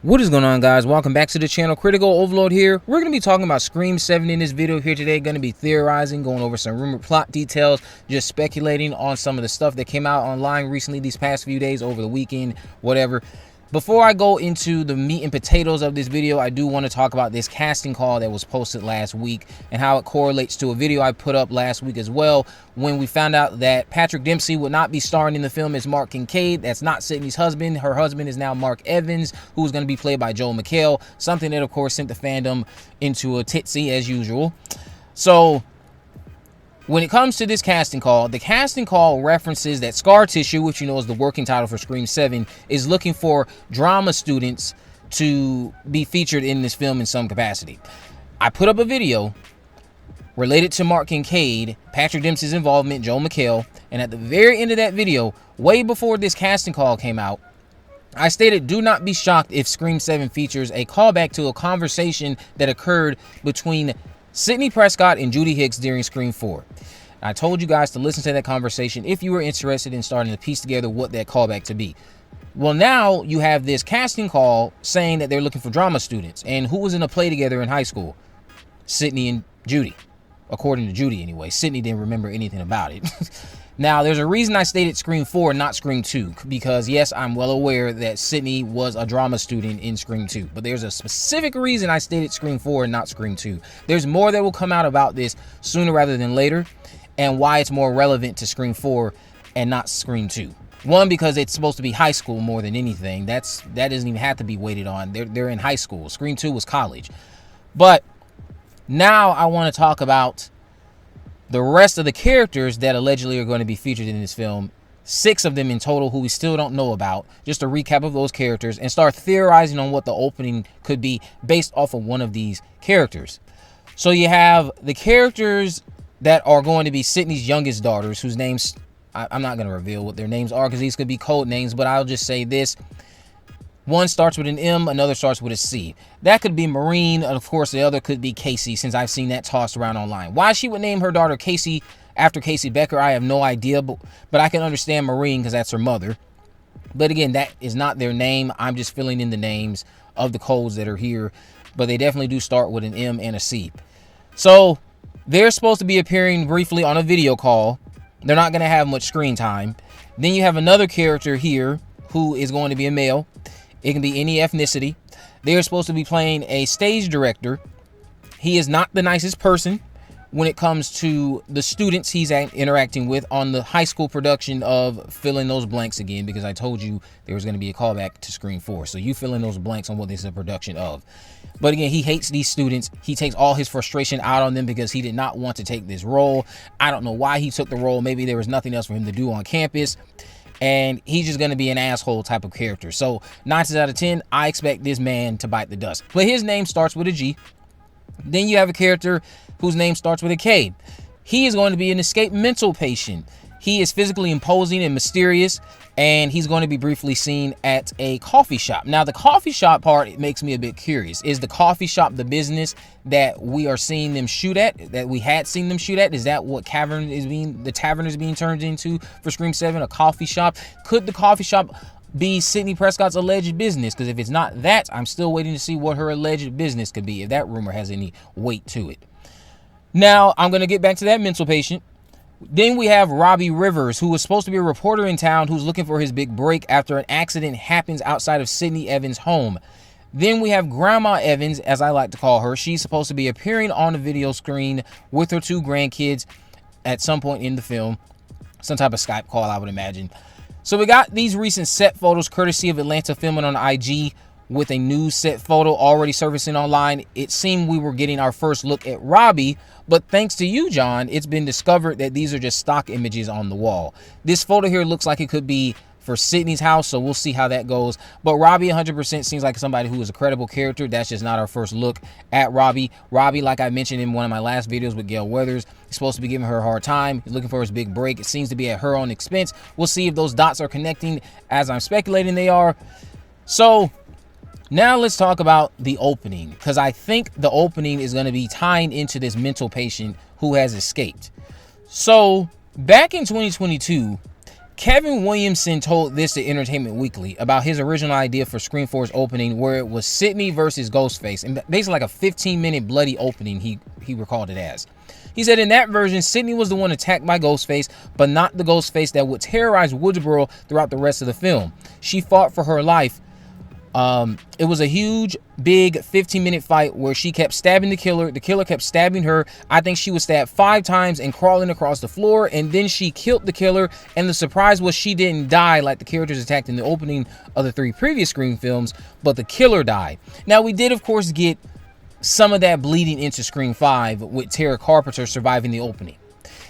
What is going on, guys? Welcome back to the channel. Critical Overlord here. We're going to be talking about Scream 7 in this video here today. Going to be theorizing, going over some rumored plot details, just speculating on some of the stuff that came out online recently these past few days, over the weekend, whatever. Before I go into the meat and potatoes of this video, I do want to talk about this casting call that was posted last week and how it correlates to a video I put up last week as well, when we found out that Patrick Dempsey would not be starring in the film as Mark Kincaid. That's not Sidney's husband. Her husband is now Mark Evans, who's going to be played by Joel McHale, something that of course sent the fandom into a titsy as usual. So when it comes to this casting call, the casting call references that Scar Tissue, which you know is the working title for Scream 7, is looking for drama students to be featured in this film in some capacity. I put up a video related to Mark Kincaid, Patrick Dempsey's involvement, Joel McHale, and at the very end of that video, way before this casting call came out, I stated, do not be shocked if Scream 7 features a callback to a conversation that occurred between Sidney Prescott and Judy Hicks during Scream 4. I told you guys to listen to that conversation if you were interested in starting to piece together what that callback to be. Well, now you have this casting call saying that they're looking for drama students. And who was in a play together in high school? Sidney and Judy. According to Judy anyway. Sidney didn't remember anything about it. Now, there's a reason I stated Scream 4 and not Scream 2, because yes, I'm well aware that Sidney was a drama student in Scream 2, but there's a specific reason I stated Scream 4 and not Scream 2. There's more that will come out about this sooner rather than later, and why it's more relevant to Scream 4 and not Scream 2. One, because it's supposed to be high school more than anything. That doesn't even have to be weighted on. They're in high school. Scream 2 was college. But now I want to talk about the rest of the characters that allegedly are going to be featured in this film. 6 of them in total who we still don't know about. Just a recap of those characters and start theorizing on what the opening could be based off of one of these characters. So you have the characters that are going to be Sidney's youngest daughters, whose names I'm not going to reveal what their names are because these could be code names, but I'll just say this. One starts with an M, another starts with a C. That could be Maureen, and of course the other could be Casey, since I've seen that tossed around online. Why she would name her daughter Casey after Casey Becker, I have no idea, but I can understand Maureen because that's her mother. But again, that is not their name. I'm just filling in the names of the codes that are here, but they definitely do start with an M and a C. So they're supposed to be appearing briefly on a video call. They're not going to have much screen time. Then you have another character here who is going to be a male. It can be any ethnicity. They're supposed to be playing a stage director. He is not the nicest person when it comes to the students he's interacting with on the high school production of fill in those blanks again, because I told you there was going to be a callback to Scream 4. So you fill in those blanks on what this is a production of. But again, he hates these students. He takes all his frustration out on them because he did not want to take this role. I don't know why he took the role. Maybe there was nothing else for him to do on campus, and he's just going to be an asshole type of character. So 9 out of 10, I expect this man to bite the dust. But his name starts with a G. Then you have a character whose name starts with a K. He is going to be an escaped mental patient. He is physically imposing and mysterious, and he's going to be briefly seen at a coffee shop. Now, the coffee shop part, it makes me a bit curious. Is the coffee shop the business that we are seeing them shoot at, that we had seen them shoot at? Is that what the tavern is being turned into for Scream 7, a coffee shop? Could the coffee shop be Sidney Prescott's alleged business? Because if it's not that, I'm still waiting to see what her alleged business could be, if that rumor has any weight to it. Now, I'm going to get back to that mental patient. Then we have Robbie Rivers, who is supposed to be a reporter in town who's looking for his big break after an accident happens outside of Sidney Evans' home. Then we have Grandma Evans, as I like to call her. She's supposed to be appearing on the video screen with her 2 grandkids at some point in the film. Some type of Skype call, I would imagine. So we got these recent set photos courtesy of Atlanta Filming on IG, with a new set photo already surfacing online. It seemed we were getting our first look at Robbie, but thanks to you, John, it's been discovered that these are just stock images on the wall. This photo here looks like it could be for Sidney's house, so we'll see how that goes. But Robbie 100% seems like somebody who is a credible character. That's just not our first look at Robbie. Robbie, like I mentioned in one of my last videos with Gale Weathers, he's supposed to be giving her a hard time. He's looking for his big break. It seems to be at her own expense. We'll see if those dots are connecting, as I'm speculating they are. So now let's talk about the opening, because I think the opening is going to be tying into this mental patient who has escaped. So back in 2022, Kevin Williamson told this to Entertainment Weekly about his original idea for Scream 4's opening, where it was Sidney versus Ghostface, and basically like a 15-minute bloody opening, he recalled it as. He said in that version, Sidney was the one attacked by Ghostface, but not the Ghostface that would terrorize Woodsboro throughout the rest of the film. She fought for her life. It was a huge, big 15-minute fight where she kept stabbing the killer kept stabbing her. I think she was stabbed 5 times and crawling across the floor, and then she killed the killer, and the surprise was she didn't die like the characters attacked in the opening of the 3 previous Scream films, but the killer died. Now, we did, of course, get some of that bleeding into Scream 5 with Tara Carpenter surviving the opening.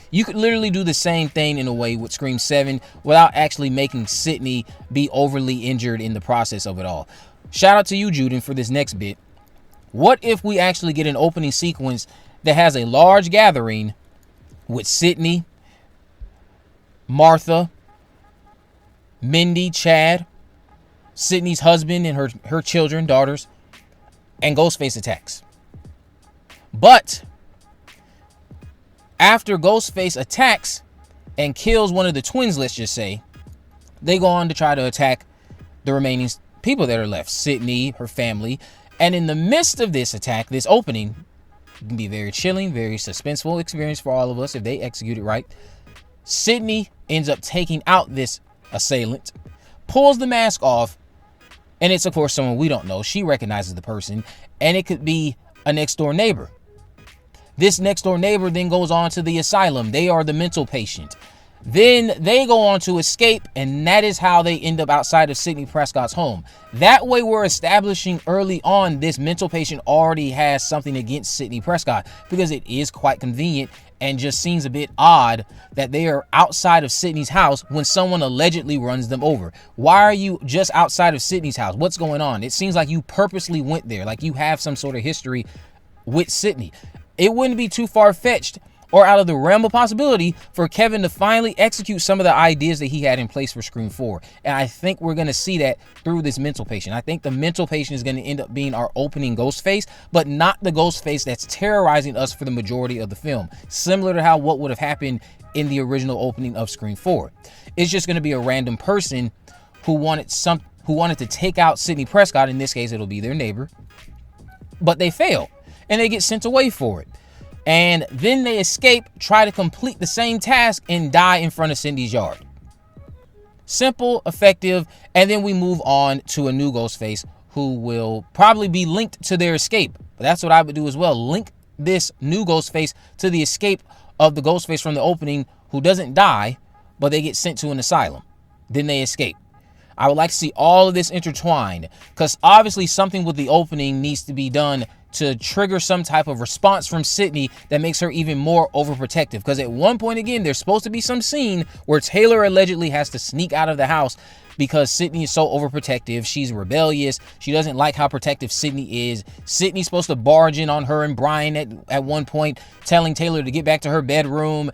You could literally do the same thing in a way with Scream 7 without actually making Sidney be overly injured in the process of it all. Shout out to you, Juden, for this next bit. What if we actually get an opening sequence that has a large gathering with Sidney, Martha, Mindy, Chad, Sidney's husband and her children, daughters, and Ghostface attacks? But after Ghostface attacks and kills one of the twins, let's just say, they go on to try to attack the remaining people that are left, Sidney, her family. And in the midst of this attack, this opening, it can be a very chilling, very suspenseful experience for all of us if they execute it right. Sidney ends up taking out this assailant, pulls the mask off, and it's, of course, someone we don't know. She recognizes the person, and it could be a next-door neighbor. This next-door neighbor then goes on to the asylum. They are the mental patient. Then they go on to escape, and that is how they end up outside of Sidney Prescott's home. That way, we're establishing early on this mental patient already has something against Sidney Prescott, because it is quite convenient and just seems a bit odd that they are outside of Sidney's house when someone allegedly runs them over. Why are you just outside of Sidney's house? What's going on? It seems like you purposely went there, like you have some sort of history with Sidney. It wouldn't be too far-fetched or out of the realm of possibility for Kevin to finally execute some of the ideas that he had in place for Scream 4. And I think we're going to see that through this mental patient. I think the mental patient is going to end up being our opening Ghostface, but not the Ghostface that's terrorizing us for the majority of the film. Similar to what would have happened in the original opening of Scream 4. It's just going to be a random person who wanted to take out Sidney Prescott. In this case, it'll be their neighbor. But they fail, and they get sent away for it. And then they escape, try to complete the same task, and die in front of Cindy's yard. Simple, effective, and then we move on to a new Ghostface who will probably be linked to their escape. But that's what I would do as well. Link this new Ghostface to the escape of the Ghostface from the opening who doesn't die, but they get sent to an asylum. Then they escape. I would like to see all of this intertwined, because obviously something with the opening needs to be done to trigger some type of response from Sidney that makes her even more overprotective. Because at one point, again, there's supposed to be some scene where Taylor allegedly has to sneak out of the house because Sidney is so overprotective. She's rebellious. She doesn't like how protective Sidney is. Sidney's supposed to barge in on her and Brian at one point, telling Taylor to get back to her bedroom.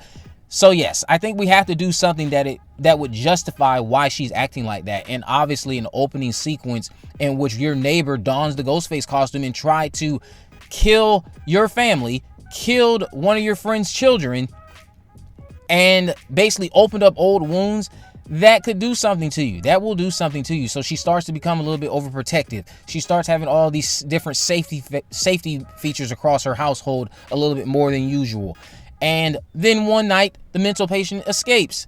So yes, I think we have to do something that would justify why she's acting like that. And obviously an opening sequence in which your neighbor dons the Ghostface costume and tried to kill your family, killed one of your friend's children, and basically opened up old wounds. That could do something to you. That will do something to you. So she starts to become a little bit overprotective. She starts having all these different safety features across her household a little bit more than usual. And then one night, the mental patient escapes.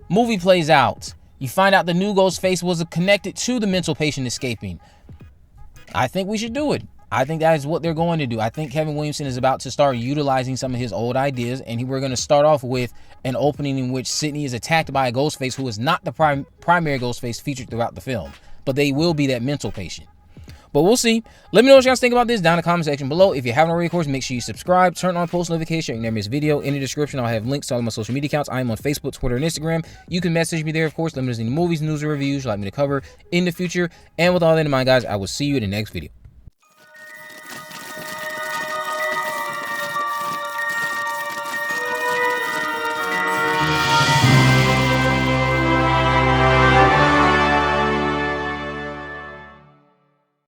Movie plays out. You find out the new Ghostface was connected to the mental patient escaping. I think we should do it. I think that is what they're going to do. I think Kevin Williamson is about to start utilizing some of his old ideas, and we're going to start off with an opening in which Sidney is attacked by a Ghostface who is not the primary Ghostface featured throughout the film, but they will be that mental patient. But we'll see. Let me know what you guys think about this down in the comment section below. If you haven't already, of course, make sure you subscribe, turn on post notifications so you can never miss a video. In the description, I'll have links to all my social media accounts. I am on Facebook, Twitter, and Instagram. You can message me there, of course. Let me know any movies, news, or reviews you'd like me to cover in the future. And with all that in mind, guys, I will see you in the next video.